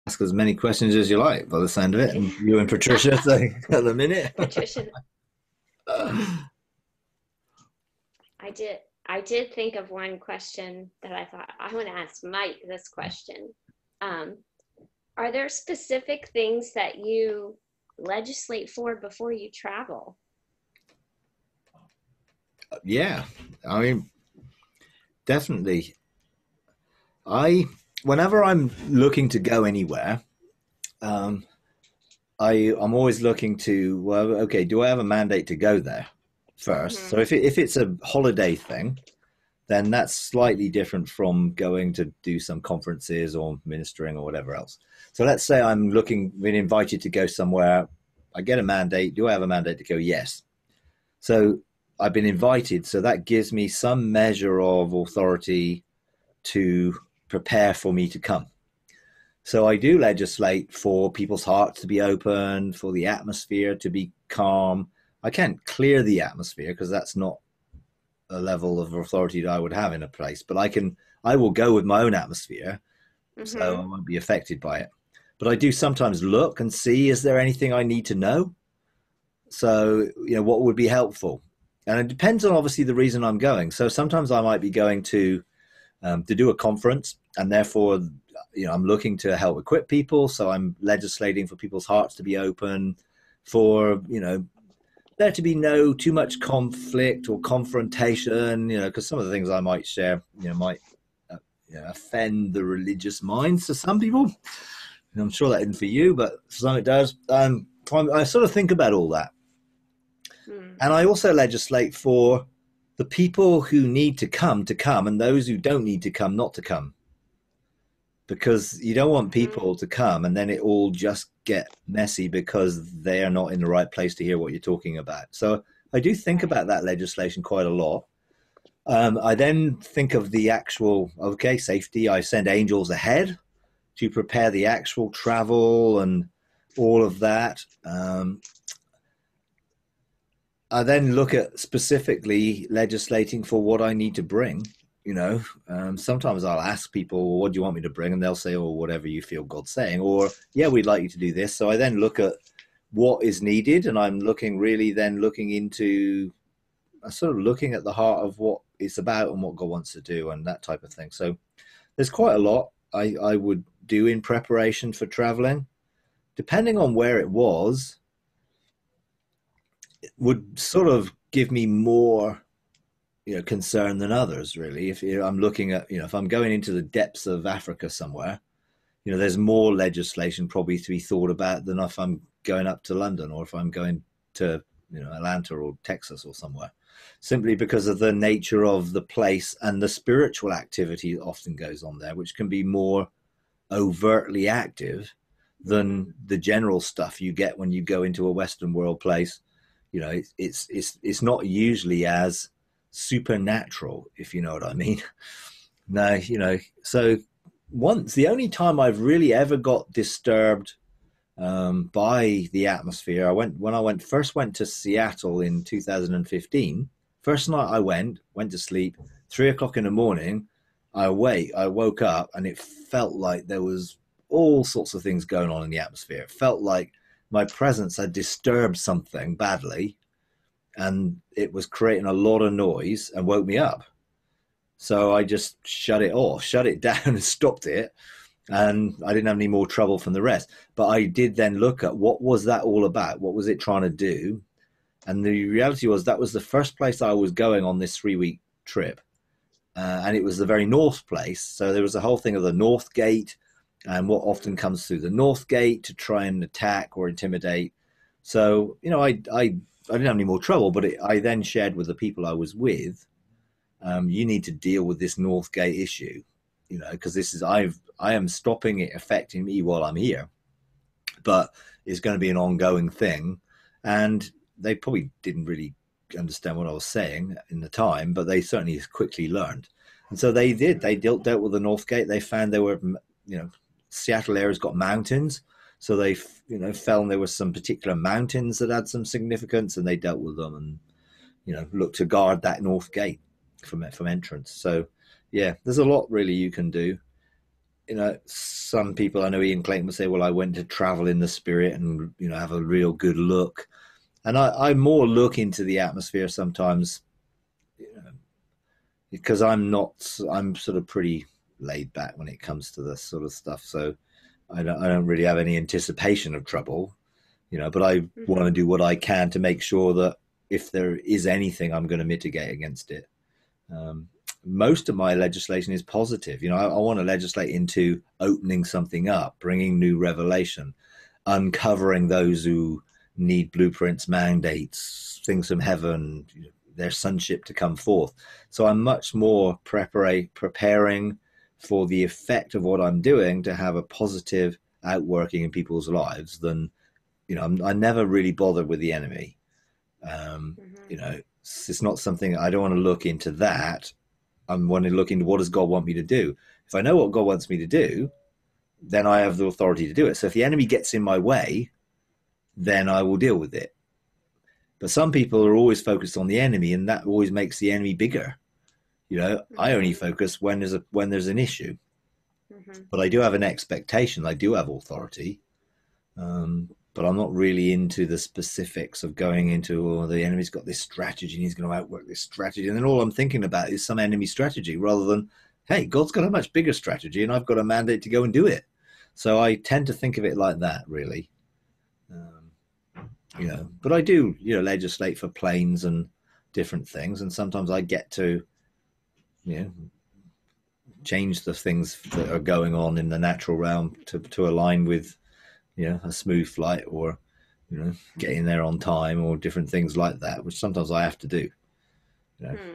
ask as many questions as you like by the sound of it. And you and Patricia saying at the minute. Patricia, I did. I did think of one question that I thought I want to ask Mike this question. Um, are there specific things that you legislate for before you travel? Yeah, I mean, definitely. I whenever I'm looking to go anywhere, um, I'm always looking to, well, okay, do I have a mandate to go there first? So Mm-hmm. if it's a holiday thing, then that's slightly different from going to do some conferences or ministering or whatever else. So let's say I'm being invited to go somewhere. I get a mandate. Do I have a mandate to go? Yes. So I've been invited. So that gives me some measure of authority to prepare for me to come. So I do legislate for people's hearts to be open, for the atmosphere to be calm. I can't clear the atmosphere because that's not a level of authority that I would have in a place, but I will go with my own atmosphere, so I Mm-hmm. won't be affected by it. But I do sometimes look and see, is there anything I need to know? So, what would be helpful? And it depends on obviously the reason I'm going. So sometimes I might be going to do a conference, and therefore, I'm looking to help equip people. So I'm legislating for people's hearts to be open, for there to be no too much conflict or confrontation. Because some of the things I might share, might offend the religious minds to some people. And I'm sure that isn't for you, but for some it does. I sort of think about all that, Mm. and I also legislate for the people who need to come, and those who don't need to come not to come, because you don't want Mm-hmm. people to come and then it all just get messy because they are not in the right place to hear what you're talking about. So I do think Right. about that legislation quite a lot. I then think of the actual, okay, safety. I send angels ahead to prepare the actual travel and all of that. I then look at specifically legislating for what I need to bring. Sometimes I'll ask people, well, what do you want me to bring? And they'll say, oh, whatever you feel God's saying. Or, yeah, we'd like you to do this. So I then look at what is needed. And I'm looking into, sort of looking at the heart of what it's about and what God wants to do and that type of thing. So there's quite a lot I would do in preparation for traveling. Depending on where it was, it would sort of give me more concern than others, really. If I'm looking at, if I'm going into the depths of Africa somewhere, there's more legislation probably to be thought about than if I'm going up to London, or if I'm going to Atlanta or Texas or somewhere, simply because of the nature of the place and the spiritual activity that often goes on there, which can be more overtly active Mm-hmm. than the general stuff you get when you go into a Western world place. It's not usually as supernatural, if you know what I mean. No, so once the only time I've really ever got disturbed by the atmosphere, I went to Seattle in 2015. First night I went to sleep, 3 o'clock in the morning. I woke up and it felt like there was all sorts of things going on in the atmosphere. It felt like my presence had disturbed something badly, and it was creating a lot of noise and woke me up. So I just shut it off, shut it down, and stopped it. And I didn't have any more trouble from the rest. But I did then look at what was that all about? What was it trying to do? And the reality was that was the first place I was going on this 3 week trip. And it was the very north place. So there was a whole thing of the North Gate and what often Mm-hmm. comes through the North Gate to try and attack or intimidate. So, I didn't have any more trouble, but I then shared with the people I was with, you need to deal with this North Gate issue, because I am stopping it affecting me while I'm here, but it's going to be an ongoing thing. And they probably didn't really understand what I was saying in the time, but they certainly quickly learned. And so they did. They dealt with the North Gate. They found there were, Seattle area's got mountains. So they, found there were some particular mountains that had some significance, and they dealt with them and, looked to guard that North Gate from entrance. So, yeah, there's a lot really you can do. some people, I know Ian Clayton would say, well, I went to travel in the spirit and, have a real good look. And I more look into the atmosphere sometimes, because I'm sort of pretty laid back when it comes to this sort of stuff. So I don't really have any anticipation of trouble, but I want to do what I can to make sure that if there is anything, I'm going to mitigate against it. Most of my legislation is positive. I want to legislate into opening something up, bringing new revelation, uncovering those who need blueprints, mandates, things from heaven, their sonship to come forth. So I'm much more preparing for the effect of what I'm doing to have a positive outworking in people's lives than, I never really bothered with the enemy. It's not something, I don't want to look into that. I want to look into what does God want me to do. If I know what God wants me to do, then I have the authority to do it. So if the enemy gets in my way, then I will deal with it. But some people are always focused on the enemy, and that always makes the enemy bigger. I only focus when there's an issue. But I do have an expectation. I do have authority. But I'm not really into the specifics of going into, the enemy's got this strategy and he's going to outwork this strategy. And then all I'm thinking about is some enemy strategy rather than, hey, God's got a much bigger strategy and I've got a mandate to go and do it. So I tend to think of it like that, really. But I do, legislate for planes and different things. And sometimes I get to, change the things that are going on in the natural realm to align with, a smooth flight or, getting there on time or different things like that, which sometimes I have to do.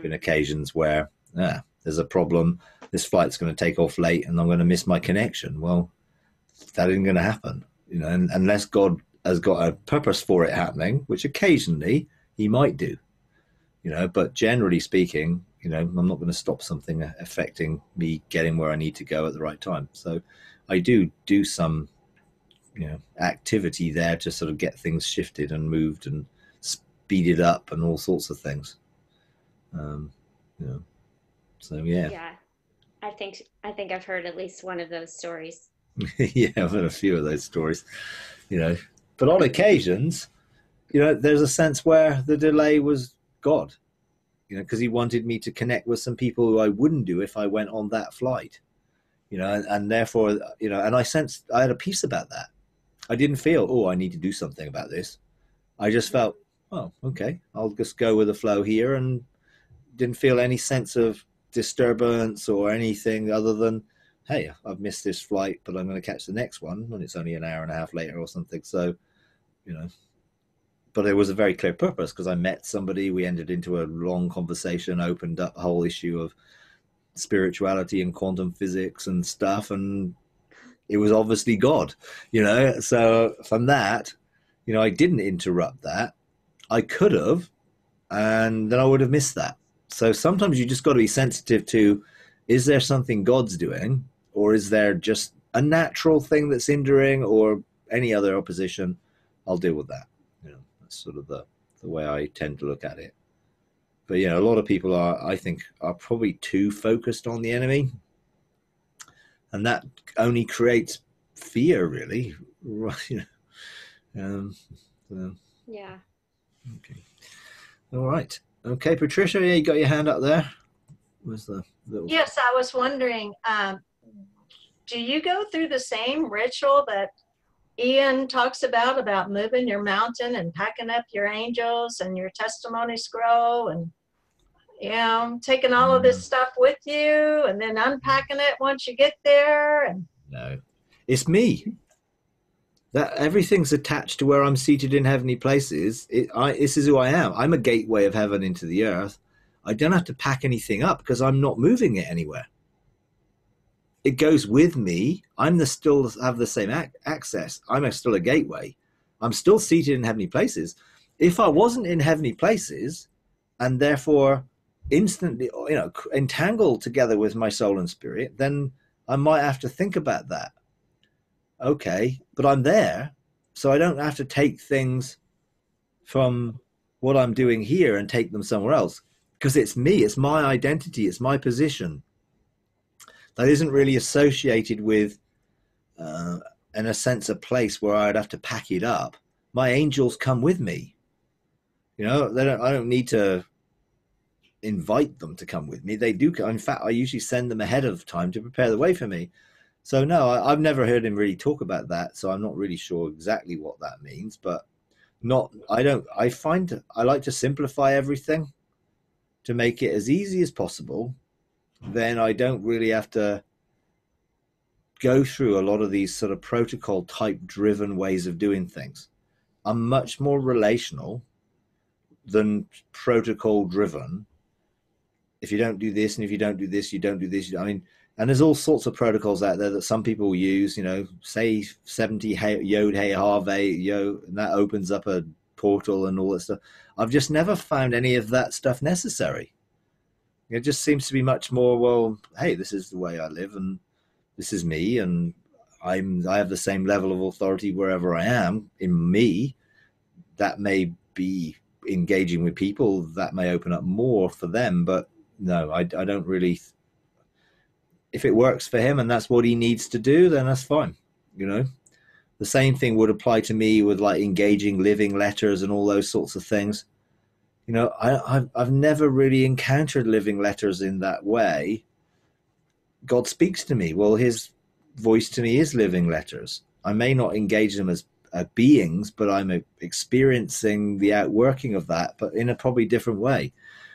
Been occasions where there's a problem, this flight's going to take off late and I'm going to miss my connection. Well, that isn't going to happen, and unless God has got a purpose for it happening, which occasionally he might do, but generally speaking, I'm not going to stop something affecting me getting where I need to go at the right time. So I do some activity there to sort of get things shifted and moved and speeded up and all sorts of things. So Yeah, I think I've heard at least one of those stories. Yeah, I've heard a few of those stories, but on occasions, there's a sense where the delay was God, because he wanted me to connect with some people who I wouldn't do if I went on that flight, and therefore, and I sensed I had a peace about that. I didn't feel, oh, I need to do something about this. I just felt, oh, okay, I'll just go with the flow here, and didn't feel any sense of disturbance or anything other than, hey, I've missed this flight, but I'm going to catch the next one when it's only an hour and a half later or something. So, but it was a very clear purpose because I met somebody, we entered into a long conversation, opened up a whole issue of spirituality and quantum physics and stuff, and it was obviously God, so from that, I didn't interrupt that. I could have, and then I would have missed that. So sometimes you just got to be sensitive to, is there something God's doing, or is there just a natural thing that's hindering, or any other opposition? I'll deal with that. That's sort of the way I tend to look at it. But a lot of people I think are probably too focused on the enemy. And that only creates fear, really. Yeah. Okay. All right. Okay, Patricia, yeah, you got your hand up there. Where's the little... Yes, I was wondering, do you go through the same ritual that Ian talks about moving your mountain and packing up your angels and your testimony scroll and taking all of this stuff with you and then unpacking it once you get there? And no, it's me. That everything's attached to where I'm seated in heavenly places. This is who I am. I'm a gateway of heaven into the earth. I don't have to pack anything up because I'm not moving it anywhere. It goes with me. Still have the same access. I'm still a gateway. I'm still seated in heavenly places. If I wasn't in heavenly places and therefore instantly, entangled together with my soul and spirit, then I might have to think about that. Okay, but I'm there, so I don't have to take things from what I'm doing here and take them somewhere else, because it's me, it's my identity, it's my position. that isn't really associated with, in a sense, a place where I'd have to pack it up. My angels come with me. You know, I don't need to invite them to come with me. They do. In fact, I usually send them ahead of time to prepare the way for me. So no, I've never heard him really talk about that. So I'm not really sure exactly what that means. But not. I don't. I find I like to simplify everything to make it as easy as possible. Then I don't really have to go through a lot of these sort of protocol type driven ways of doing things. I'm much more relational than protocol driven. If you don't do this, and if you don't do this, you don't do this. I mean, and there's all sorts of protocols out there that some people use, you know, say 70 Yod Hey Harvey, and that opens up a portal and all that stuff. I've just never found any of that stuff necessary. It just seems to be much more, well, hey, this is the way I live, and this is me, and I have the same level of authority wherever I am. In me, that may be engaging with people, that may open up more for them, but no, I don't really. If it works for him and that's what he needs to do, then that's fine. You know, the same thing would apply to me with like engaging living letters and all those sorts of things. You know, I've never really encountered living letters in that way. God speaks to me. Well, his voice to me is living letters. I may not engage them as beings, but I'm experiencing the outworking of that, but in a probably different way.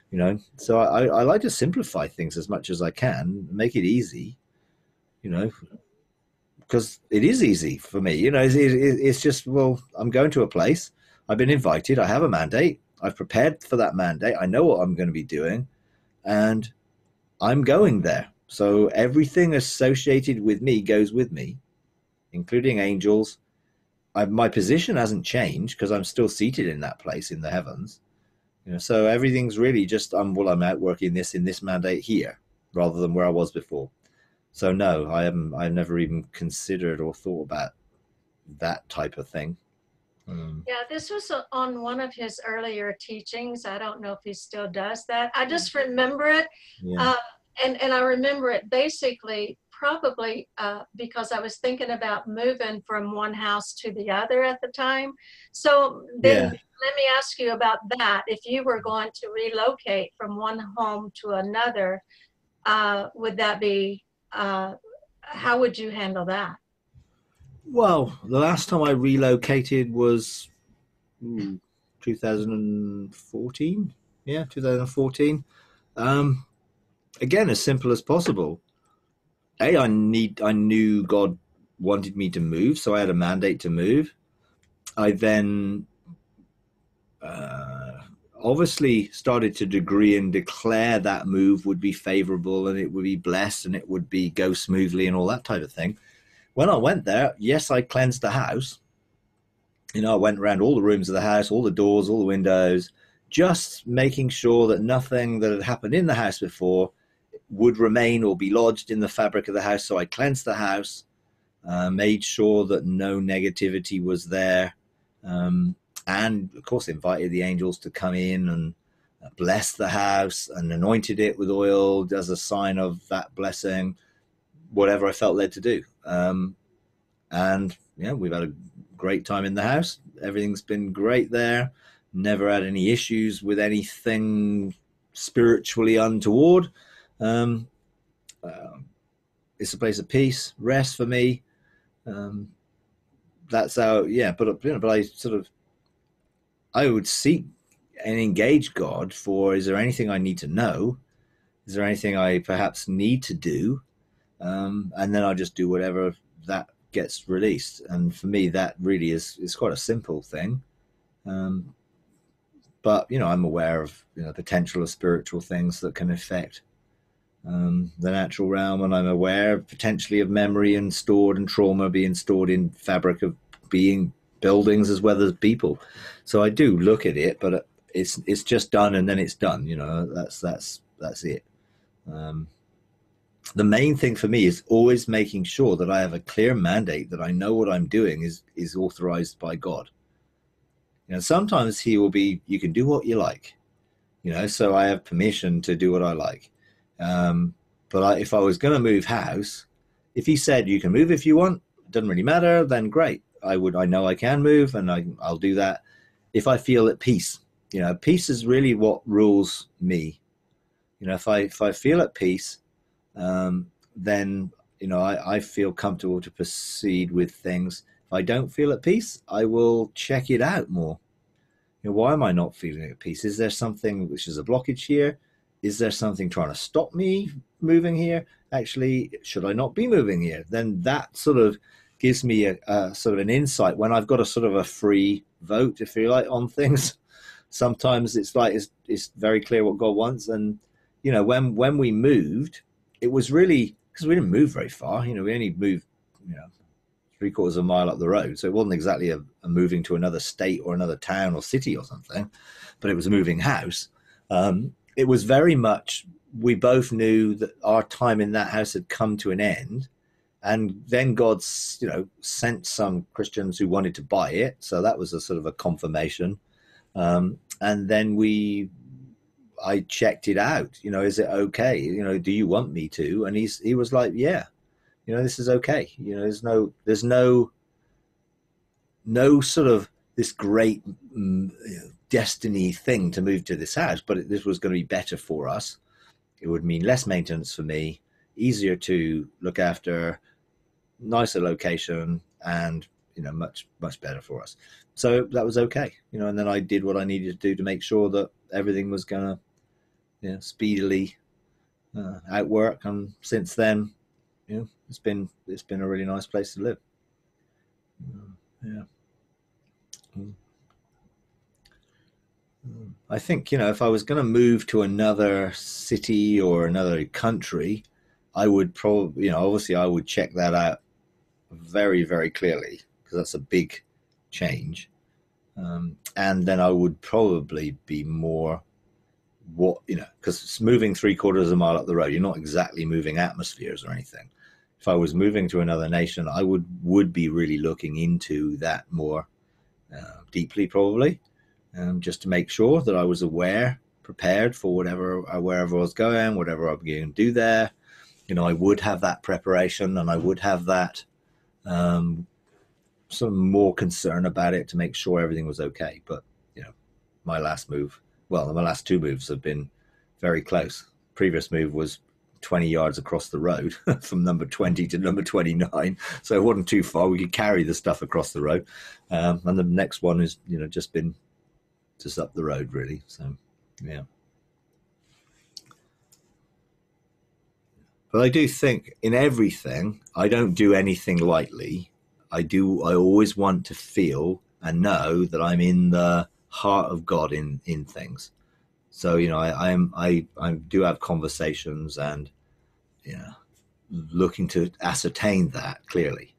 You know, so I like to simplify things as much as I can, make it easy, you know, because it is easy for me. You know, it's just, well, I'm going to a place. I've been invited. I have a mandate. I've prepared for that mandate. I know what I'm going to be doing, and I'm going there. So everything associated with me goes with me, including angels. My position hasn't changed because I'm still seated in that place in the heavens. You know, so everything's really just, I'm out working this in this mandate here rather than where I was before. So no, I've never even considered or thought about that type of thing. Yeah, this was on one of his earlier teachings. I don't know if he still does that. I just remember it. Yeah. And I remember it basically probably because I was thinking about moving from one house to the other at the time. So then let me ask you about that. If you were going to relocate from one home to another, would that be, how would you handle that? Well, the last time I relocated was 2014. Yeah, 2014. Again, as simple as possible. I knew God wanted me to move, so I had a mandate to move. I then obviously started to decree and declare that move would be favorable and it would be blessed and it would be go smoothly and all that type of thing. When I went there, yes, I cleansed the house. You know, I went around all the rooms of the house, all the doors, all the windows, just making sure that nothing that had happened in the house before would remain or be lodged in the fabric of the house. So I cleansed the house, made sure that no negativity was there, and of course invited the angels to come in and bless the house and anointed it with oil as a sign of that blessing, whatever I felt led to do. And yeah, we've had a great time in the house. Everything's been great there. Never had any issues with anything spiritually untoward. It's a place of peace, rest for me. That's how, yeah. But you know, but I would seek and engage God for: is there anything I need to know? Is there anything I perhaps need to do? And then I'll just do whatever that gets released. And for me, that really is quite a simple thing. But you know, I'm aware of potential of spiritual things that can affect the natural realm, and I'm aware potentially of memory and stored and trauma being stored in fabric of being buildings as well as people. So I do look at it, but it's just done and then it's done. You know, that's it. The main thing for me is always making sure that I have a clear mandate, that I know what I'm doing is authorized by God. You know, sometimes he will be, you can do what you like, so I have permission to do what I like. But if I was going to move house, if he said you can move if you want, it doesn't really matter, then great. I know I can move, and I'll do that if I feel at peace. Peace is really what rules me. If I feel at peace, then I feel comfortable to proceed with things. If I don't feel at peace, I will check it out more. Why am I not feeling at peace? Is there something which is a blockage here? Is there something trying to stop me moving here? Actually, should I not be moving here? Then that sort of gives me a sort of an insight when I've got a sort of a free vote, if you like, on things. Sometimes it's like it's very clear what God wants. And when we moved, it was really because we didn't move very far. We only moved 3/4 of a mile up the road, so it wasn't exactly a moving to another state or another town or city or something, but it was a moving house. It was very much, we both knew that our time in that house had come to an end, and then God sent some Christians who wanted to buy it, so that was a sort of a confirmation. And then I checked it out. Is it okay? Do you want me to? And he was like, yeah, this is okay. There's no sort of this great destiny thing to move to this house, but this was going to be better for us. It would mean less maintenance for me, easier to look after, nicer location, and much better for us. So that was okay. And then I did what I needed to do to make sure that everything was going to speedily outwork. And since then, it's been a really nice place to live. Yeah. I think if I was going to move to another city or another country, I would probably obviously I would check that out very, very clearly, because that's a big change. And then I would probably be more because it's moving 3/4 of a mile up the road. You're not exactly moving atmospheres or anything. If I was moving to another nation, I would be really looking into that more deeply, probably, just to make sure that I was prepared for wherever I was going, whatever I'm going to do there. I would have that preparation, and I would have that some more concern about it to make sure everything was okay. But my last two moves have been very close. Previous move was 20 yards across the road from number 20 to number 29, so it wasn't too far. We could carry the stuff across the road, and the next one is just been just up the road, really. So yeah. But I do think in everything, I don't do anything lightly. I always want to feel and know that I'm in the heart of God in things. So I do have conversations, and looking to ascertain that clearly.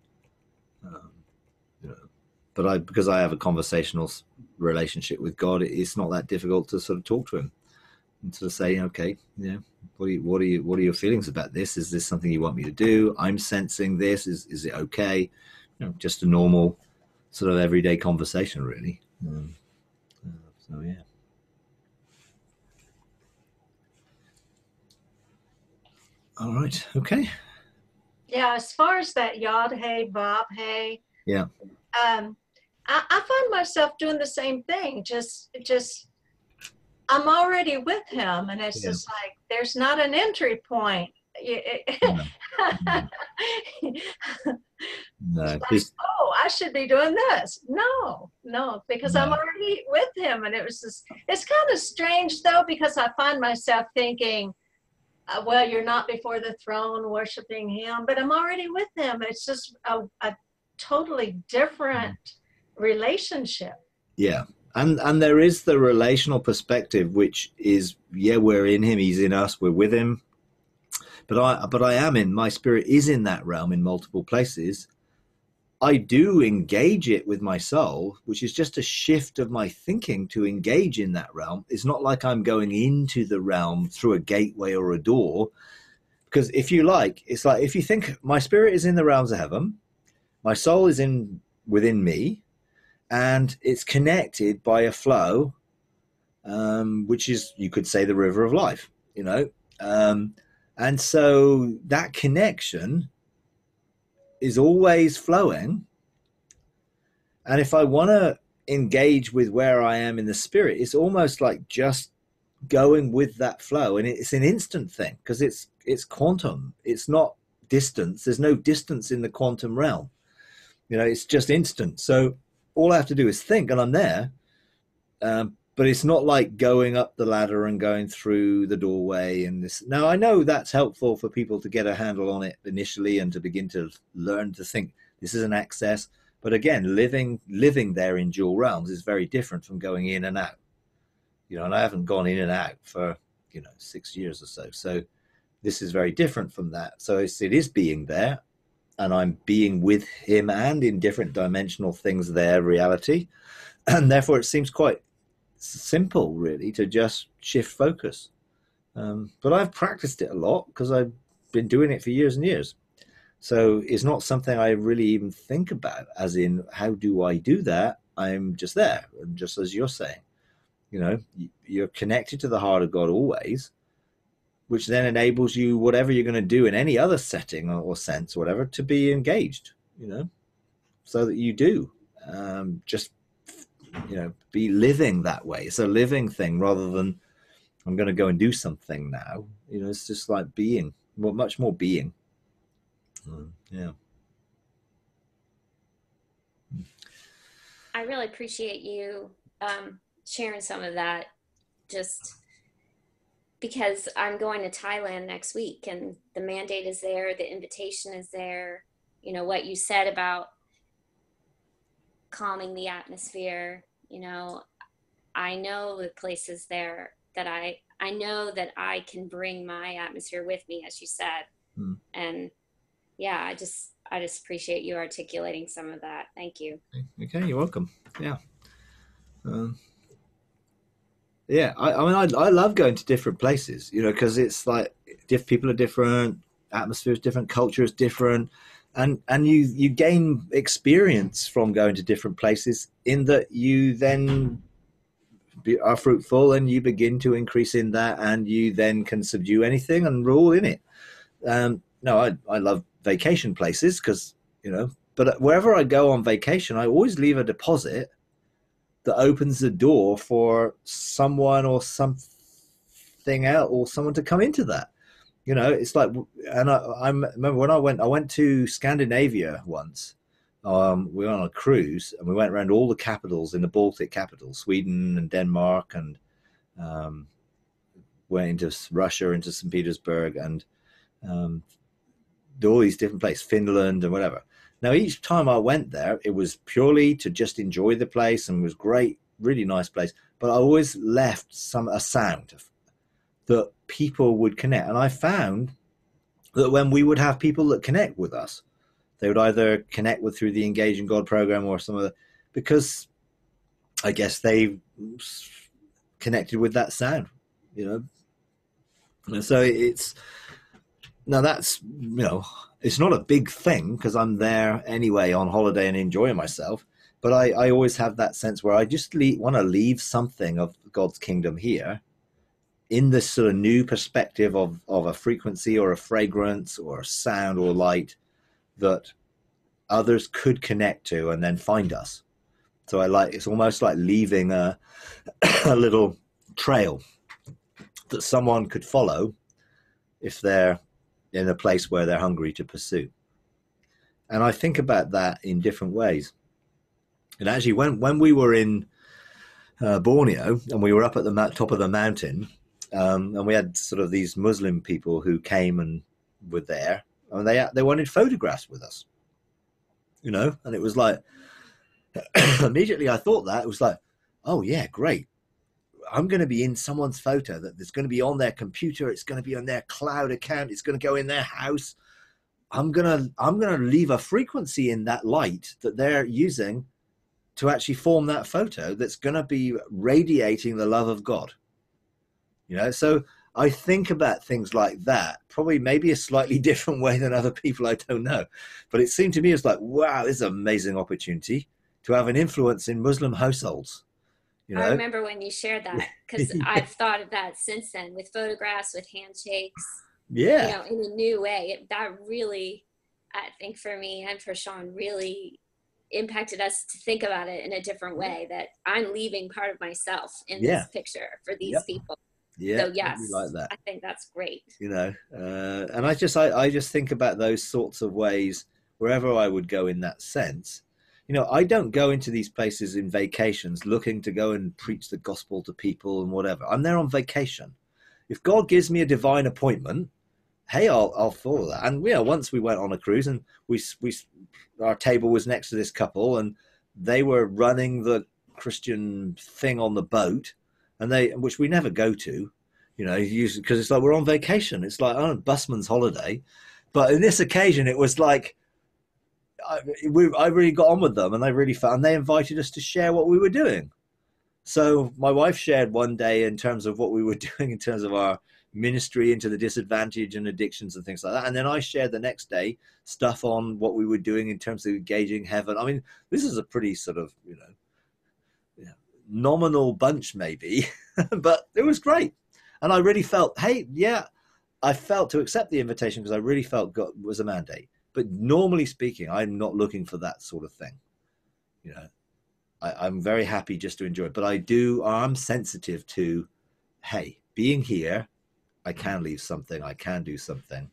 But because I have a conversational relationship with God, it's not that difficult to sort of talk to him and to say, okay, what are your feelings about this? Is this something you want me to do? I'm sensing this. Is it okay? Just a normal sort of everyday conversation, really. So yeah. All right. Okay. Yeah, as far as that Yod Hey, Bob Hey. Yeah. I find myself doing the same thing. Just I'm already with him, and it's just like there's not an entry point. No. Like, I should be doing this. No, because I'm already with him, and it's kind of strange though, because I find myself thinking, well, you're not before the throne worshiping him, but I'm already with him. It's just a totally different relationship. Yeah. And there is the relational perspective, which is, we're in him, he's in us, we're with him. But I am my spirit is in that realm in multiple places. I do engage it with my soul, which is just a shift of my thinking to engage in that realm. It's not like I'm going into the realm through a gateway or a door, because if you like, it's like, if you think my spirit is in the realms of heaven, my soul is within me, and it's connected by a flow, which is, you could say, the river of life, And so that connection is always flowing. And if I want to engage with where I am in the spirit, it's almost like just going with that flow. And it's an instant thing because it's quantum. It's not distance. There's no distance in the quantum realm. It's just instant. So all I have to do is think and I'm there. But it's not like going up the ladder and going through the doorway and this. Now, I know that's helpful for people to get a handle on it initially and to begin to learn to think this is an access. But again, living there in dual realms is very different from going in and out. And I haven't gone in and out for, 6 years or so. So this is very different from that. So it is being there, and I'm being with him and in different dimensional things there, reality. And therefore it seems quite simple, really, to just shift focus. But I've practiced it a lot because I've been doing it for years and years. So it's not something I really even think about, as in, how do I do that? I'm just there. And just as you're saying, you're connected to the heart of God always, which then enables you, whatever you're going to do in any other setting or sense or whatever, to be engaged, so that you do just be living that way. It's a living thing rather than I'm going to go and do something now. It's just like being, much more being. Yeah. I really appreciate you sharing some of that, just because I'm going to Thailand next week and the mandate is there, the invitation is there. What you said about calming the atmosphere, I know the places there that I know that I can bring my atmosphere with me, as you said. And yeah, I just appreciate you articulating some of that. Thank you. Okay, you're welcome. Yeah. Yeah, I love going to different places, because it's like people are different, atmosphere is different, culture is different. And you gain experience from going to different places, in that you then are fruitful and you begin to increase in that, and you then can subdue anything and rule in it. No, I love vacation places because, but wherever I go on vacation, I always leave a deposit that opens the door for someone or something else or someone to come into that. It's like, and I remember when I went to Scandinavia once. We were on a cruise and we went around all the capitals in the Baltic capitals, Sweden and Denmark, and went into Russia, into St. Petersburg, and all these different places, Finland and whatever. Now, each time I went there, it was purely to just enjoy the place, and it was great, really nice place. But I always left a sound that people would connect. And I found that when we would have people that connect with us, they would either connect with through the Engage in God program or some other, because I guess they connected with that sound, And so it's not a big thing because I'm there anyway on holiday and enjoying myself. But I always have that sense where I just want to leave something of God's kingdom here in this sort of new perspective of a frequency or a fragrance or a sound or light that others could connect to and then find us. So it's almost like leaving a little trail that someone could follow if they're in a place where they're hungry to pursue. And I think about that in different ways. And actually, when we were in Borneo and we were up at the top of the mountain, and we had sort of these Muslim people who came and were there, and they wanted photographs with us, and it was like, immediately I thought that, it was like, oh yeah, great. I'm going to be in someone's photo that's going to be on their computer. It's going to be on their cloud account. It's going to go in their house. I'm going to leave a frequency in that light that they're using to actually form that photo that's going to be radiating the love of God. So I think about things like that, probably maybe a slightly different way than other people, I don't know. But it seemed to me, it's like, wow, this is an amazing opportunity to have an influence in Muslim households. I remember when you shared that, because I've thought of that since then, with photographs, with handshakes, Yeah. in a new way. That really, I think for me and for Sean, really impacted us to think about it in a different way, that I'm leaving part of myself in Yeah. this picture for these Yep. people. Yeah. So Totally like yes, that. I think that's great. And I just think about those sorts of ways wherever I would go in that sense. I don't go into these places in vacations looking to go and preach the gospel to people and whatever. I'm there on vacation. If God gives me a divine appointment, hey, I'll follow that. And once we went on a cruise, and we our table was next to this couple, and they were running the Christian thing on the boat, and which we never go to, because it's like we're on vacation. It's like on a busman's holiday. But in this occasion, it was like I really got on with them, and they invited us to share what we were doing. So my wife shared one day in terms of what we were doing in terms of our ministry into the disadvantaged and addictions and things like that. And then I shared the next day stuff on what we were doing in terms of engaging heaven. I mean, this is a pretty sort of, nominal bunch maybe, but it was great. And I really felt, hey, yeah, I felt to accept the invitation because I really felt God was a mandate. But normally speaking, I'm not looking for that sort of thing. I'm very happy just to enjoy it. But I'm sensitive to, hey, being here, I can leave something, I can do something,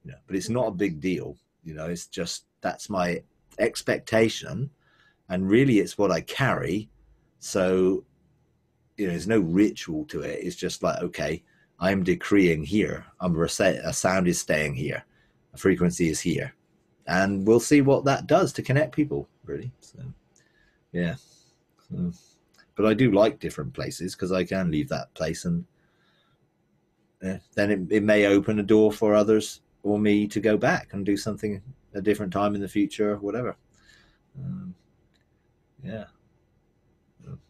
but it's not a big deal. It's just, that's my expectation. And really it's what I carry. So, there's no ritual to it. It's just like, okay, I'm decreeing here. A sound is staying here. A frequency is here. And we'll see what that does to connect people, really. So, yeah. But I do like different places because I can leave that place, and then it may open a door for others or me to go back and do something a different time in the future, or whatever. Yeah,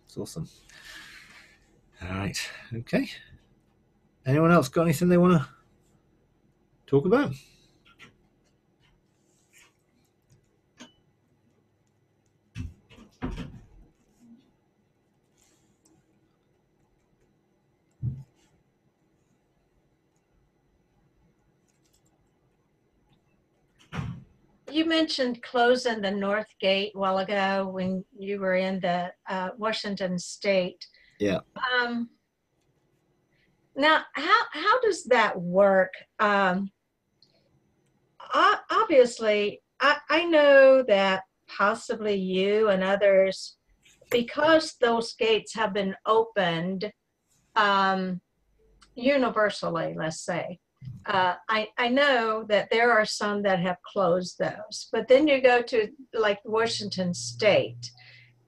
it's awesome. All right, okay. Anyone else got anything they want to talk about? You mentioned closing the North Gate a while ago when you were in the Washington State. Yeah. Now, how does that work? Obviously, I know that possibly you and others, because those gates have been opened universally, let's say, I know that there are some that have closed those, but then you go to like Washington State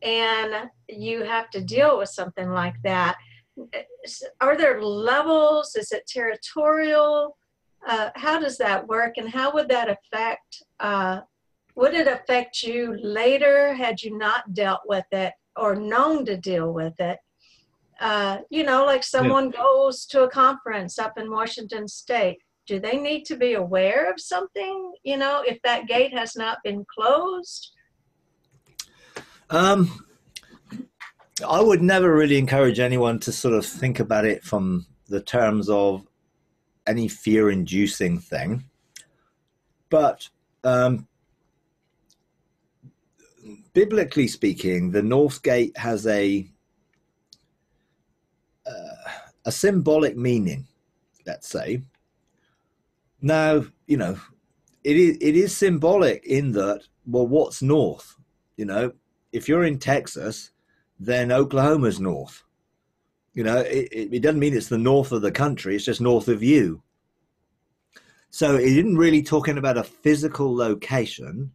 and you have to deal with something like that. Are there levels? Is it territorial? How does that work, and how would that affect, would it affect you later had you not dealt with it or known to deal with it? Like someone goes to a conference up in Washington State. Do they need to be aware of something, if that gate has not been closed? I would never really encourage anyone to sort of think about it from the terms of any fear-inducing thing. But biblically speaking, the North Gate has a symbolic meaning, let's say. Now, it is symbolic in that, well, what's north? If you're in Texas, then Oklahoma's north. It doesn't mean it's the north of the country, it's just north of you. So it isn't really talking about a physical location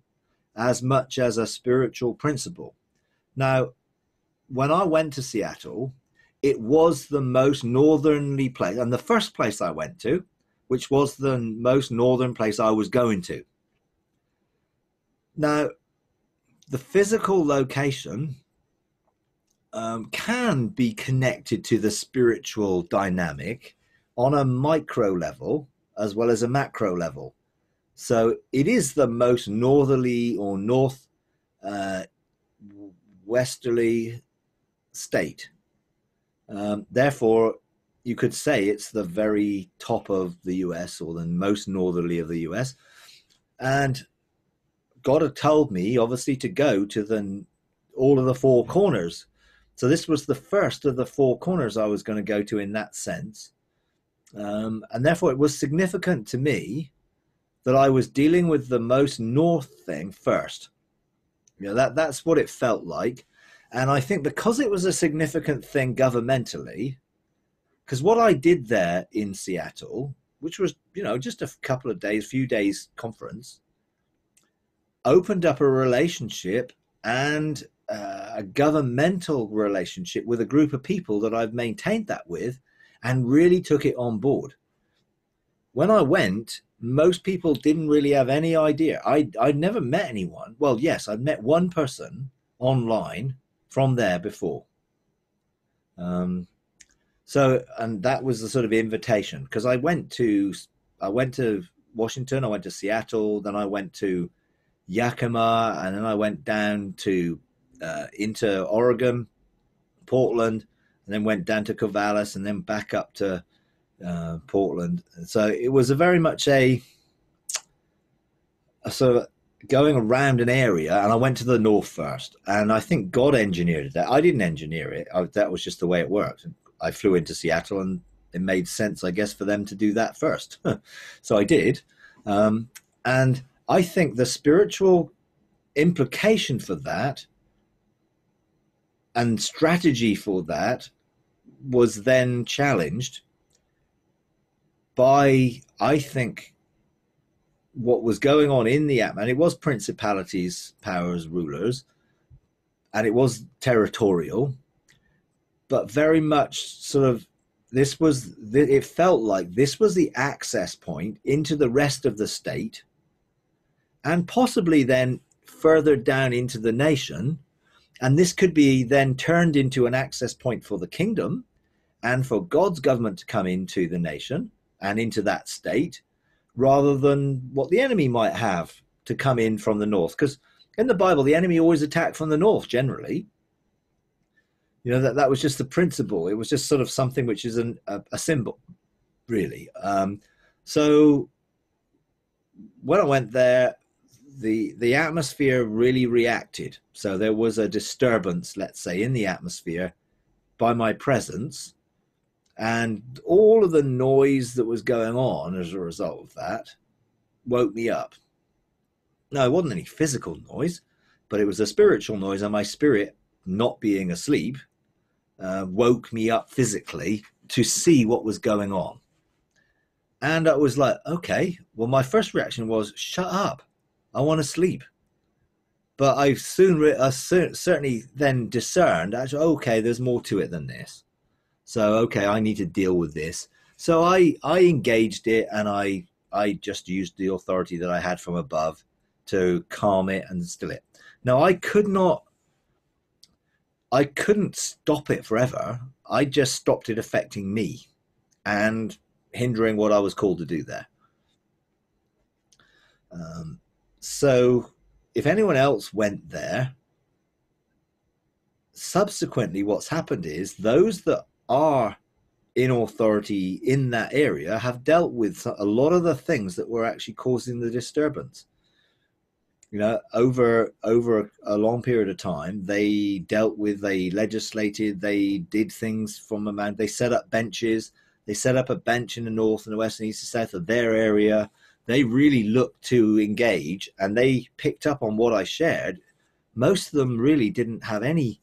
as much as a spiritual principle. Now, when I went to Seattle, it was the most northernly place, and the first place I went to, which was the most northern place I was going to. Now, the physical location can be connected to the spiritual dynamic on a micro level as well as a macro level. So it is the most northerly or north westerly state. Therefore, you could say it's the very top of the US, or the most northerly of the US. And God had told me, obviously, to go to all of the four corners. So this was the first of the four corners I was going to go to in that sense. And therefore, it was significant to me that I was dealing with the most north thing first. That's what it felt like. And I think because it was a significant thing governmentally, because what I did there in Seattle, which was, just a couple of days, few days conference, opened up a relationship and a governmental relationship with a group of people that I've maintained that with, and really took it on board. When I went, most people didn't really have any idea. I'd never met anyone. Well, yes, I'd met one person online from there before. So, and that was the sort of invitation, because I went to Washington, I went to Seattle, then I went to Yakima, and then I went down to into Oregon, Portland, and then went down to Corvallis, and then back up to Portland. And so it was a very much a sort of going around an area, and I went to the north first, and I think God engineered that. I didn't engineer it. That was just the way it worked. I flew into Seattle, and it made sense, I guess, for them to do that first. So I did. And I think the spiritual implication for that and strategy for that was then challenged by, I think, what was going on in the atmosphere. And it was principalities, powers, rulers, and it was territorial, but very much sort of it felt like this was the access point into the rest of the state, and possibly then further down into the nation. And this could be then turned into an access point for the kingdom and for God's government to come into the nation and into that state, rather than what the enemy might have to come in from the north. Because in the Bible, the enemy always attacked from the north generally. That was just the principle. It was just sort of something which is a symbol, really. So when I went there, the atmosphere really reacted. So there was a disturbance, let's say, in the atmosphere by my presence, and all of the noise that was going on as a result of that woke me up. No, it wasn't any physical noise, but it was a spiritual noise, and my spirit, not being asleep, woke me up physically to see what was going on. And I was like, okay, well, my first reaction was, shut up, I want to sleep. But I certainly then discerned, actually, okay, there's more to it than this. So, okay, I need to deal with this. So I engaged it, and I just used the authority that I had from above to calm it and still it. Now, I couldn't stop it forever. I just stopped it affecting me and hindering what I was called to do there. So if anyone else went there, subsequently what's happened is those that are in authority in that area have dealt with a lot of the things that were actually causing the disturbance. Over a long period of time, they dealt with, they legislated, they did things from amount, they set up benches, they set up a bench in the north and the west and east and south of their area. They really looked to engage, and they picked up on what I shared. Most of them really didn't have any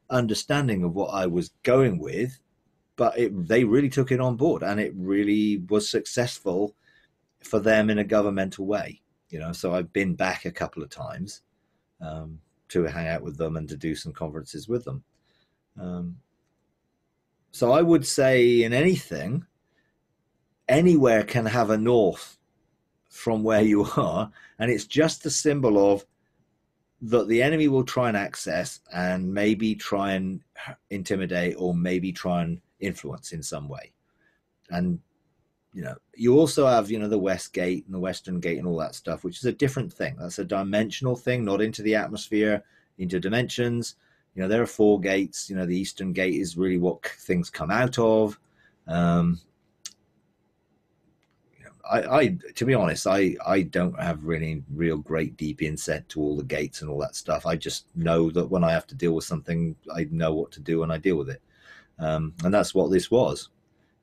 understanding of what I was going with, but they really took it on board, and it really was successful for them in a governmental way. So I've been back a couple of times to hang out with them and to do some conferences with them. So I would say in anything, anywhere can have a north from where you are, and it's just a symbol of that the enemy will try and access and maybe try and intimidate, or maybe try and influence in some way. And you also have the West Gate and the Western Gate and all that stuff, which is a different thing. That's a dimensional thing, not into the atmosphere, into dimensions. There are four gates. The Eastern Gate is really what things come out of. Um, to be honest, I don't have really real great deep insight to all the gates and all that stuff. I just know that when I have to deal with something, I know what to do and I deal with it. And that's what this was.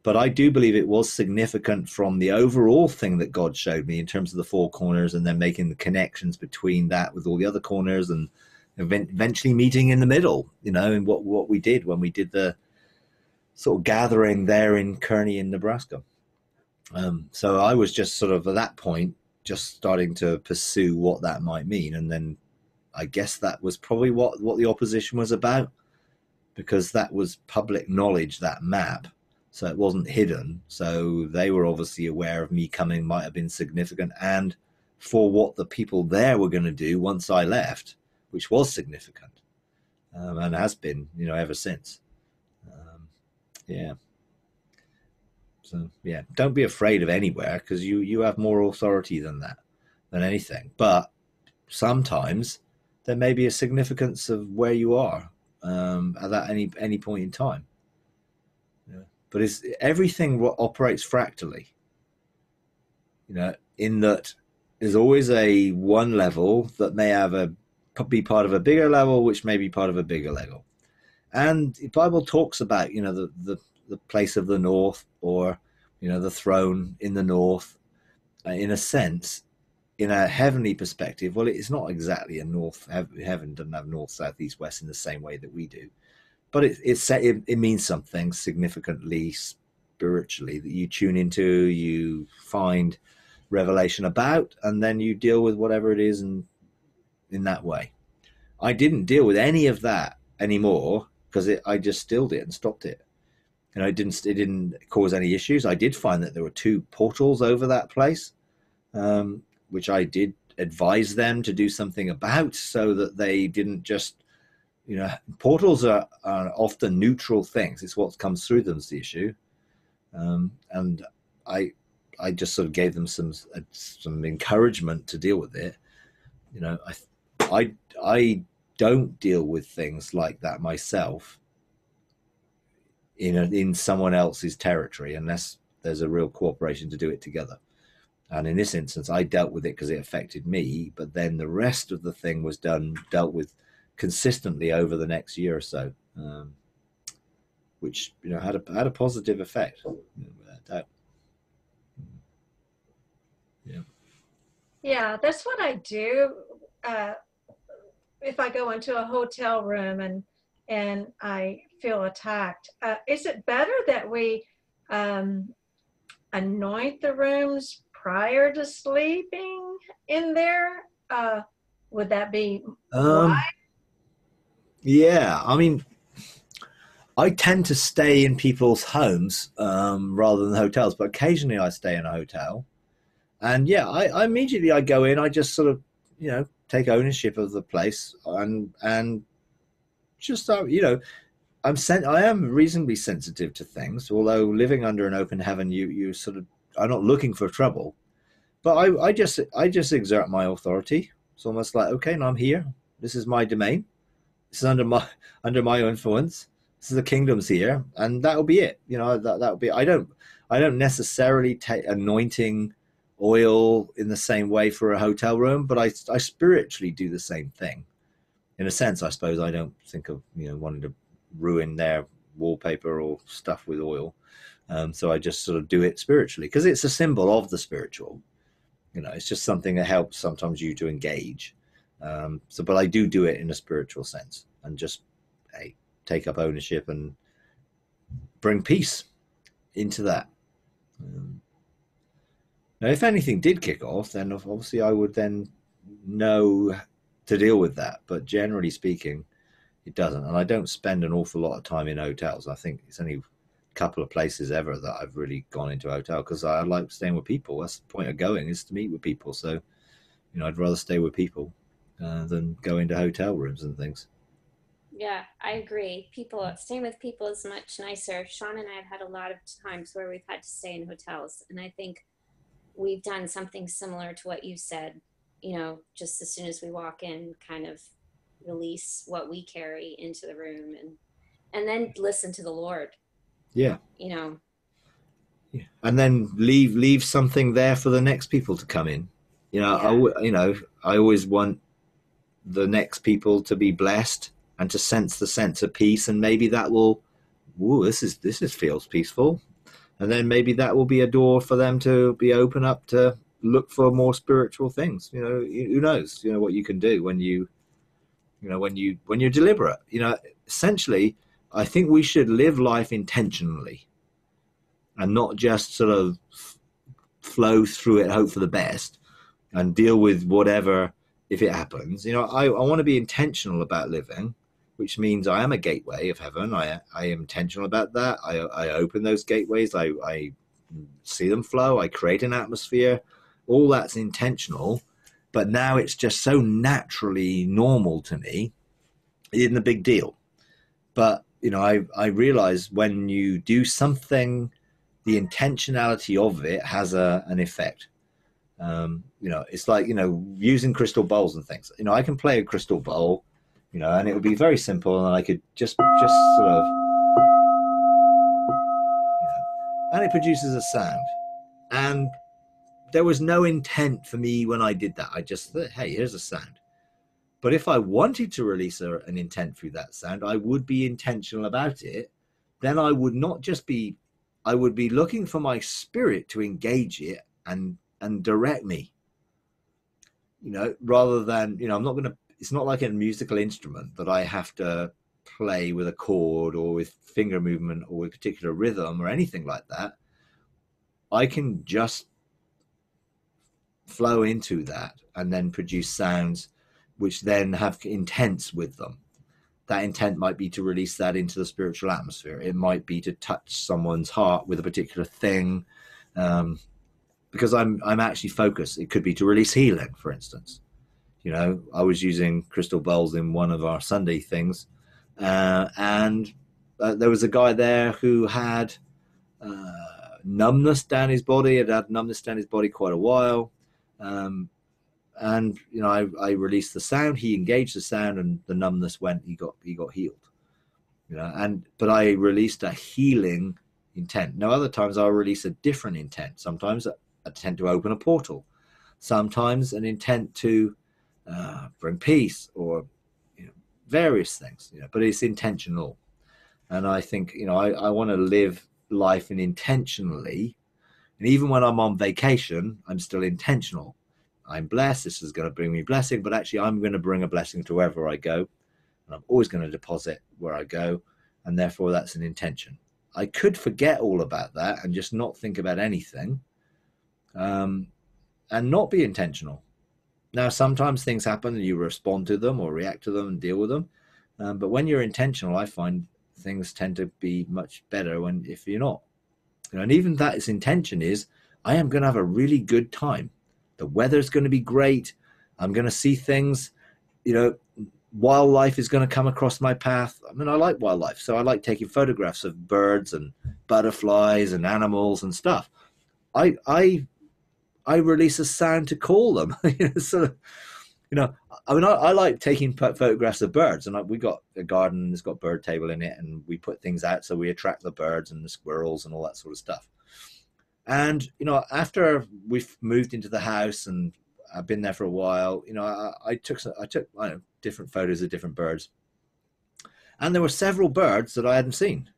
But I do believe it was significant from the overall thing that God showed me in terms of the four corners, and then making the connections between that with all the other corners, and eventually meeting in the middle, and what we did when we did the sort of gathering there in Kearney in Nebraska. So I was just sort of at that point just starting to pursue what that might mean. And then I guess that was probably what the opposition was about, because that was public knowledge, that map. So it wasn't hidden. So they were obviously aware of me coming might have been significant, and for what the people there were going to do once I left, which was significant, and has been, ever since. Yeah. So yeah, don't be afraid of anywhere, because you have more authority than anything. But sometimes there may be a significance of where you are at that any point in time. Yeah. But everything operates fractally. In that there's always a one level that may be part of a bigger level, which may be part of a bigger level. And the Bible talks about, the place of the north, or, the throne in the north, in a sense, in a heavenly perspective. Well, it's not exactly a north. Heaven doesn't have north, south, east, west in the same way that we do. But it means something significantly spiritually that you tune into, you find revelation about, and then you deal with whatever it is in that way. I didn't deal with any of that anymore, because I just stilled it and stopped it. It didn't cause any issues. I did find that there were 2 portals over that place, which I did advise them to do something about, so that they didn't just, portals are often neutral things. It's what comes through them's the issue. And I just sort of gave them some encouragement to deal with it. I don't deal with things like that myself in someone else's territory, unless there's a real cooperation to do it together. And in this instance, I dealt with it because it affected me, but then the rest of the thing was dealt with consistently over the next year or so, which had a positive effect, without doubt. Yeah, that's what I do. If I go into a hotel room and I feel attacked, is it better that we anoint the rooms prior to sleeping in there? Would that be wise? Yeah, I mean, I tend to stay in people's homes rather than hotels, but occasionally I stay in a hotel. And yeah, I immediately I go in, I just sort of, take ownership of the place, and just, I am reasonably sensitive to things, although living under an open heaven, you sort of are not looking for trouble. But I just exert my authority. It's almost like, okay, now I'm here. This is my domain. This is under my influence. This is the kingdom's here, and that'll be it. That'll be. I don't necessarily take anointing oil in the same way for a hotel room, but I spiritually do the same thing. In a sense, I suppose I don't think of wanting to ruin their wallpaper or stuff with oil. So I just sort of do it spiritually, because it's a symbol of the spiritual. It's just something that helps sometimes you to engage. But I do it in a spiritual sense, and just take up ownership and bring peace into that. Now, if anything did kick off, then obviously I would then know to deal with that. But generally speaking, it doesn't. And I don't spend an awful lot of time in hotels. I think it's only a couple of places ever that I've really gone into a hotel, because I like staying with people. That's the point of going, is to meet with people. So, I'd rather stay with people than go into hotel rooms and things. Yeah, I agree. Staying with people is much nicer. Sean and I have had a lot of times where we've had to stay in hotels, and I think we've done something similar to what you said. Just as soon as we walk in, kind of release what we carry into the room, and then listen to the Lord. Yeah. and then leave something there for the next people to come in. I always want the next people to be blessed and to sense the sense of peace, and maybe that will, this is feels peaceful, and then maybe that will be a door for them to be open up to look for more spiritual things. Who knows? What you can do when you're deliberate. Essentially, I think we should live life intentionally and not just sort of flow through it, hope for the best, and deal with whatever if it happens. I want to be intentional about living, which means I am a gateway of heaven. I am intentional about that. I open those gateways. I see them flow. I create an atmosphere. All that's intentional. But now it's just so naturally normal to me. It isn't a big deal. But, I realize when you do something, the intentionality of it has an effect. It's like, using crystal bowls and things. I can play a crystal bowl, and it would be very simple, and I could just sort of, and it produces a sound. And there was no intent for me when I did that. I just thought, hey, here's a sound. But if I wanted to release an intent through that sound, I would be intentional about it. Then I would not just be, I would be looking for my spirit to engage it and direct me, rather than, it's not like a musical instrument that I have to play with a chord or with finger movement or with particular rhythm or anything like that. I can just flow into that and then produce sounds which then have intents with them. That intent might be to release that into the spiritual atmosphere. It might be to touch someone's heart with a particular thing, because I'm actually focused. It could be to release healing, for instance. I was using crystal bowls in one of our Sunday things, and there was a guy there who had numbness down his body. Had numbness down his body quite a while. And I released the sound. He engaged the sound, and the numbness went. He got healed. But I released a healing intent. Now, other times I'll release a different intent. Sometimes an intent to open a portal. Sometimes an intent to bring peace, or various things. But it's intentional, and I think I want to live life intentionally. And even when I'm on vacation, I'm still intentional. I'm blessed. This is going to bring me blessing, but actually I'm going to bring a blessing to wherever I go. And I'm always going to deposit where I go. And therefore that's an intention. I could forget all about that and just not think about anything, and not be intentional. Now, sometimes things happen and you respond to them or react to them and deal with them. But when you're intentional, I find things tend to be much better if you're not. And even that its intention is, I am going to have a really good time. The weather's going to be great. I'm going to see things, wildlife is going to come across my path. I mean, I like wildlife. So I like taking photographs of birds and butterflies and animals and stuff. I release a sound to call them. I like taking photographs of birds, and we got a garden that's got bird table in it, and we put things out so we attract the birds and the squirrels and all that sort of stuff. And after we've moved into the house and I've been there for a while, I took different photos of different birds, and there were several birds that I hadn't seen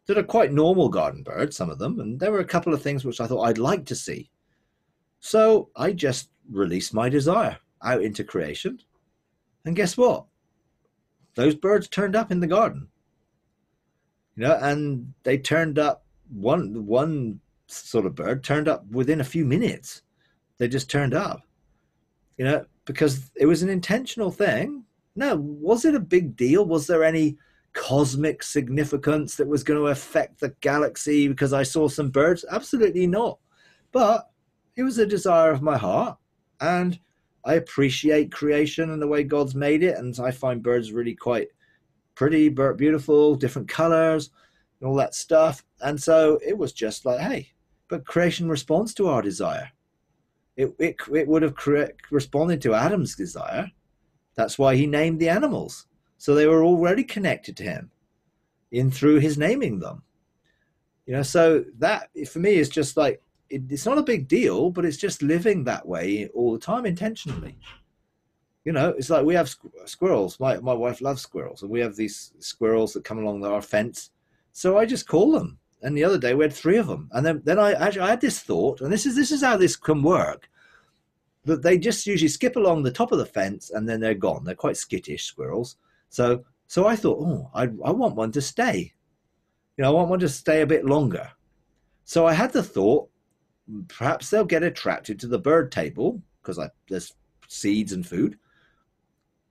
that are quite normal garden birds, some of them, and there were a couple of things which I thought I'd like to see. So I just released my desire out into creation. And guess what? Those birds turned up in the garden. And they turned up, one sort of bird turned up within a few minutes. They just turned up, because it was an intentional thing. Now, was it a big deal? Was there any cosmic significance that was going to affect the galaxy because I saw some birds? Absolutely not. But it was a desire of my heart, and I appreciate creation and the way God's made it, and I find birds really quite pretty, beautiful, different colors, and all that stuff. And so it was just like, hey, but creation responds to our desire. It would have responded to Adam's desire. That's why he named the animals. So they were already connected to him through his naming them. So that for me is just like, it's not a big deal, but it's just living that way all the time intentionally. It's like we have squirrels. My wife loves squirrels, and we have these squirrels that come along our fence. So I just call them. And the other day we had 3 of them. And then I had this thought, and this is how this can work, that they just usually skip along the top of the fence and then they're gone. They're quite skittish squirrels. So I thought, oh, I want one to stay. I want one to stay a bit longer. So I had the thought, perhaps they'll get attracted to the bird table because there's seeds and food.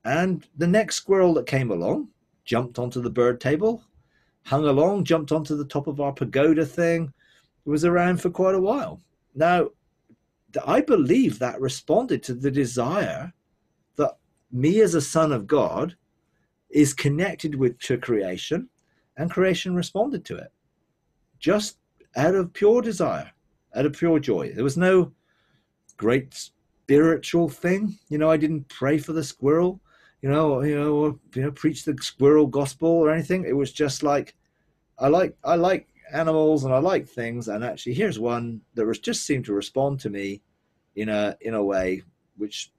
And the next squirrel that came along jumped onto the bird table, hung along, jumped onto the top of our pagoda thing. It was around for quite a while. Now, I believe that responded to the desire that me as a son of God is connected to creation, and creation responded to it just out of pure desire, out of pure joy. There was no great spiritual thing. I didn't pray for the squirrel, or preach the squirrel gospel or anything. It was just like, I like animals and I like things, and actually here's one that just seemed to respond to me in a way which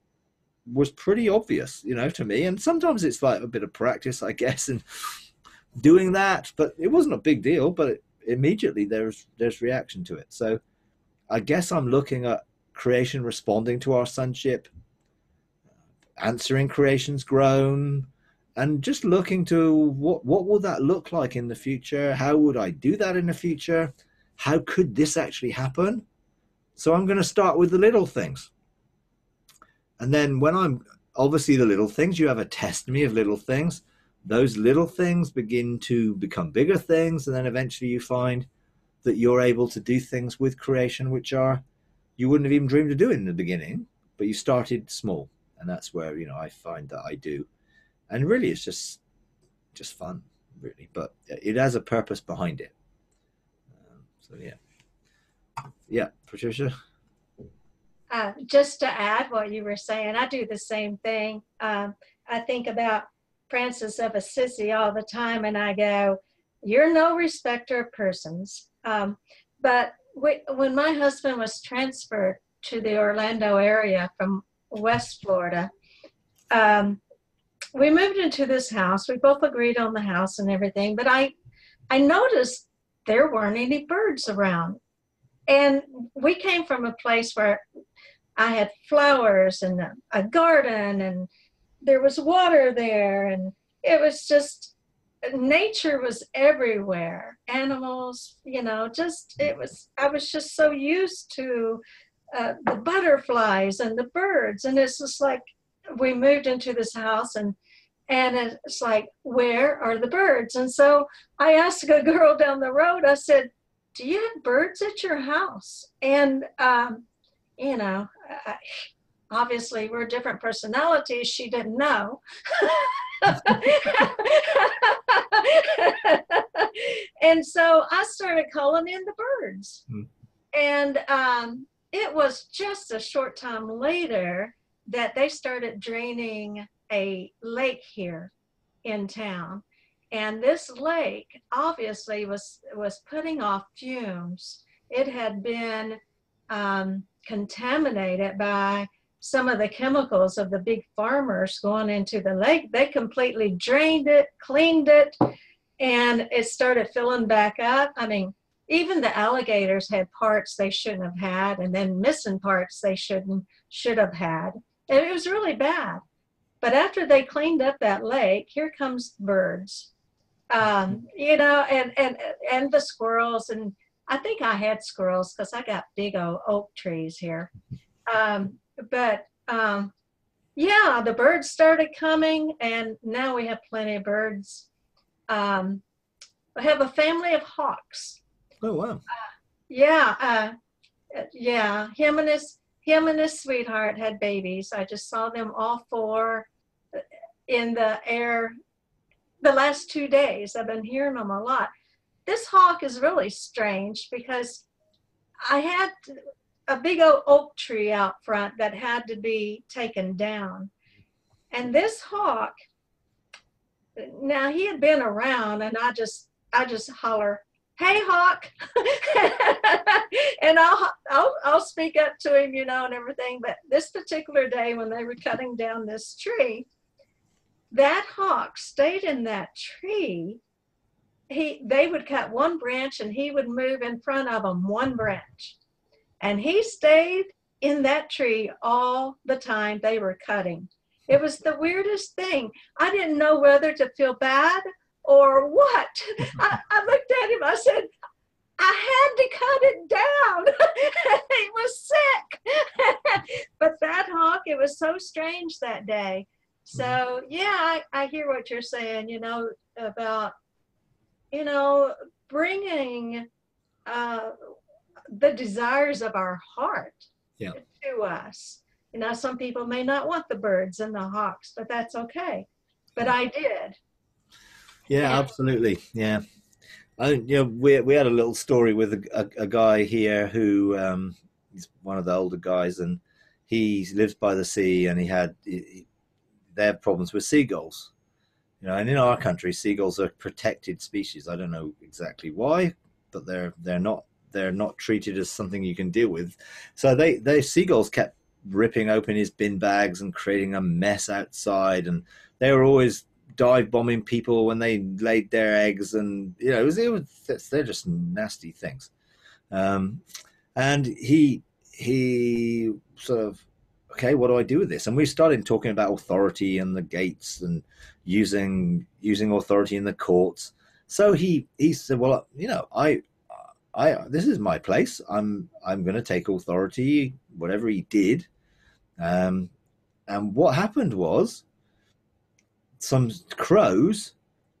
was pretty obvious, to me. And sometimes it's like a bit of practice, I guess, in doing that, but it wasn't a big deal. But immediately there's reaction to it. So I guess I'm looking at creation responding to our sonship, answering creation's groan, and just looking to what will that look like in the future? How would I do that in the future? How could this actually happen? So I'm going to start with the little things. And then when I'm obviously the little things, you have a testimony of little things. Those little things begin to become bigger things. And then eventually you find that you're able to do things with creation, which you wouldn't have even dreamed of doing in the beginning, but you started small. And that's where, I find that I do. And really, it's just fun, really. But it has a purpose behind it. So, yeah. Yeah, Patricia? Just to add what you were saying, I do the same thing. I think about Francis of Assisi all the time, and I go, you're no respecter of persons. But when my husband was transferred to the Orlando area from West Florida, we moved into this house. We both agreed on the house and everything, but I noticed there weren't any birds around. And we came from a place where I had flowers and a garden, and there was water there, and it was just, nature was everywhere. Animals, I was just so used to the butterflies and the birds. And it's just like, we moved into this house, and it's like, where are the birds? And so I asked a girl down the road, I said, do you have birds at your house? And, obviously we're different personalities. She didn't know. And so I started calling in the birds. And it was just a short time later that they started draining a lake here in town. And this lake obviously was putting off fumes. It had been contaminated by some of the chemicals of the big farmers going into the lake. They completely drained it, cleaned it, and it started filling back up. I mean, even the alligators had parts they shouldn't have had, and then missing parts they should have had. And it was really bad. But after they cleaned up that lake, here comes birds. And the squirrels, and I think I had squirrels because I got big old oak trees here. The birds started coming, and now we have plenty of birds. We have a family of hawks. Oh, wow. Him and his sweetheart had babies. I just saw them all 4 in the air the last 2 days. I've been hearing them a lot. This hawk is really strange because I had a big old oak tree out front that had to be taken down. And this hawk, now he had been around, and I just holler, "Hey, Hawk," and I'll speak up to him, you know, and everything. But this particular day when they were cutting down this tree, that hawk stayed in that tree. They would cut one branch and he would move in front of them one branch, and he stayed in that tree all the time they were cutting. It was the weirdest thing. I didn't know whether to feel bad or what. I looked at him, I said, I had to cut it down. He was sick. But that hawk, it was so strange that day. So yeah, I hear what you're saying, you know, about, you know, bringing the desires of our heart to us. You know, some people may not want the birds and the hawks, but that's okay. But I did. Yeah, absolutely. Yeah. You know, we had a little story with a guy here who he's one of the older guys, and he lives by the sea, and they have problems with seagulls. You know, and in our country, seagulls are protected species. I don't know exactly why, but they're not treated as something you can deal with. So they seagulls kept ripping open his bin bags and creating a mess outside, and they were always dive bombing people when they laid their eggs, and you know they're just nasty things. And he sort of, okay, what do I do with this? And we started talking about authority and the gates and using authority in the courts. So he said, well, you know, I this is my place. I'm going to take authority, whatever he did. And what happened was some crows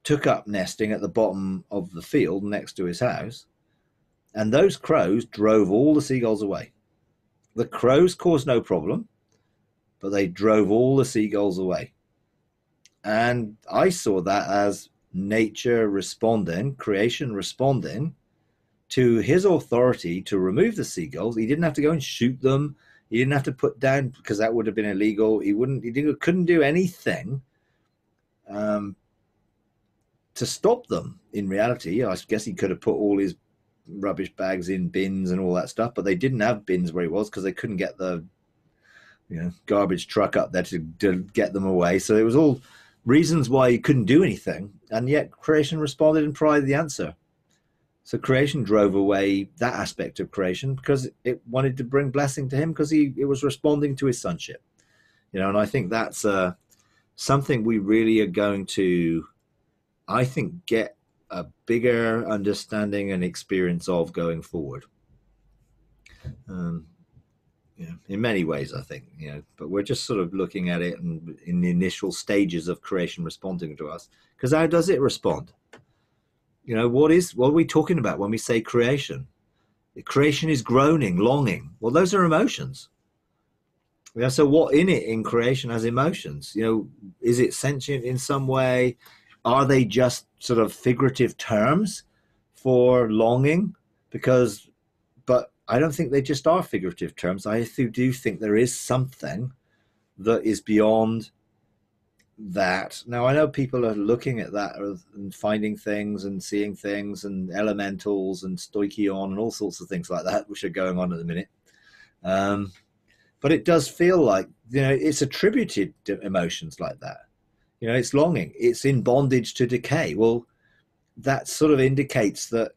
took up nesting at the bottom of the field next to his house, and those crows drove all the seagulls away. The crows caused no problem, but they drove all the seagulls away. And I saw that as nature responding, creation responding to his authority to remove the seagulls. He didn't have to go and shoot them. He didn't have to put down, because that would have been illegal. He couldn't do anything to stop them. In reality, I guess he could have put all his rubbish bags in bins and all that stuff, but they didn't have bins where he was because they couldn't get the garbage truck up there to get them away. So it was all reasons why he couldn't do anything, and yet creation responded and provided the answer. So creation drove away that aspect of creation because it wanted to bring blessing to him, because it was responding to his sonship. And I think that's something we really are going to, I think, get a bigger understanding and experience of going forward. In many ways, I think, but we're just sort of looking at it in the initial stages of creation responding to us. Because how does it respond? What are we talking about when we say creation? Creation is groaning, longing. Well, those are emotions. So what in creation has emotions? Is it sentient in some way? Are they just sort of figurative terms for longing? But I don't think they just are figurative terms. I do think there is something that is beyond that. Now, I know people are looking at that and finding things and seeing things and elementals and stoichion and all sorts of things like that, which are going on at the minute. But it does feel like, it's attributed to emotions like that. It's longing. It's in bondage to decay. Well, that sort of indicates that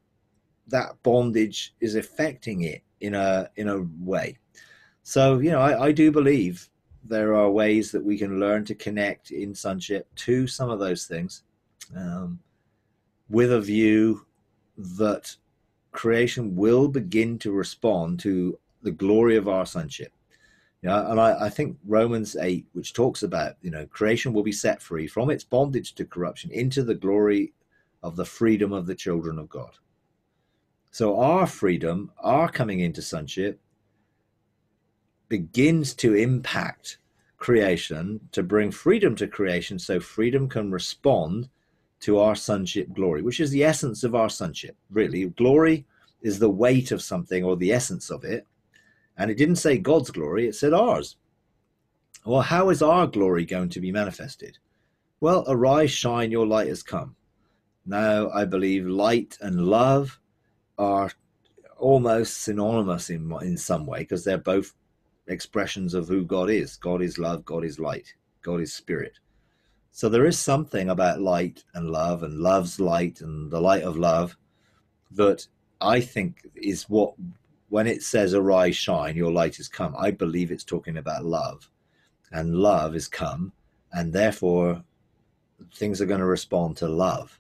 bondage is affecting it in a way. So, I do believe there are ways that we can learn to connect in sonship to some of those things, with a view that creation will begin to respond to the glory of our sonship. And I think Romans 8, which talks about, creation will be set free from its bondage to corruption into the glory of the freedom of the children of God. So our freedom, our coming into sonship, begins to impact creation, to bring freedom to creation, so freedom can respond to our sonship glory, which is the essence of our sonship. Really, glory is the weight of something or the essence of it. And it didn't say God's glory, it said ours. Well, how is our glory going to be manifested? Well, arise, shine, your light has come. Now, I believe light and love are almost synonymous in some way, because they're both expressions of who God is. God is love, God is light, God is spirit. So there is something about light and love's light and the light of love that I think is what, when it says arise, shine, your light is come, I believe it's talking about love, and love is come, and therefore things are going to respond to love.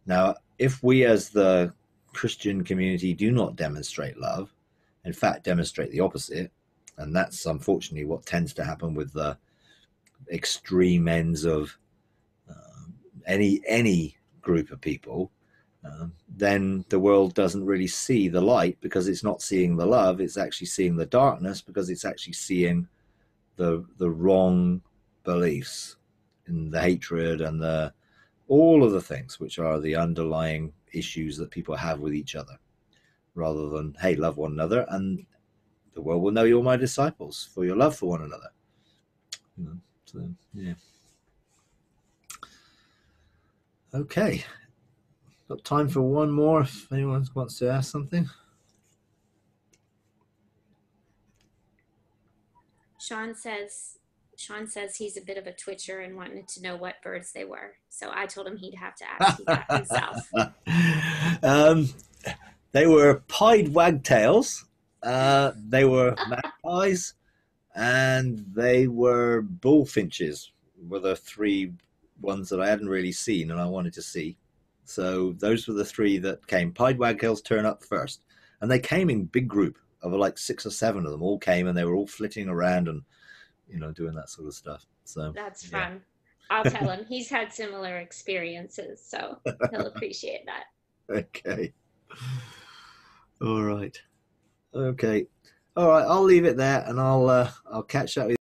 Now, if we as the Christian community do not demonstrate love, in fact demonstrate the opposite, and that's unfortunately what tends to happen with the extreme ends of any group of people, then the world doesn't really see the light, because it's not seeing the love, it's actually seeing the darkness, because it's actually seeing the wrong beliefs and the hatred and all of the things which are the underlying issues that people have with each other, rather than, hey, love one another and the world will know you're my disciples for your love for one another. So yeah. Okay, got time for one more if anyone wants to ask something. Sean says he's a bit of a twitcher and wanted to know what birds they were. So I told him he'd have to ask you that himself. They were pied wagtails, they were magpies, and they were bullfinches, were the three ones that I hadn't really seen and I wanted to see. So those were the three that came. Pied wagtails turn up first, and they came in big group of like 6 or 7 of them all came, and they were all flitting around and doing that sort of stuff. So that's fun. I'll tell him. He's had similar experiences, so he'll appreciate that. Okay. All right. Okay. All right. I'll leave it there, and I'll catch up with you.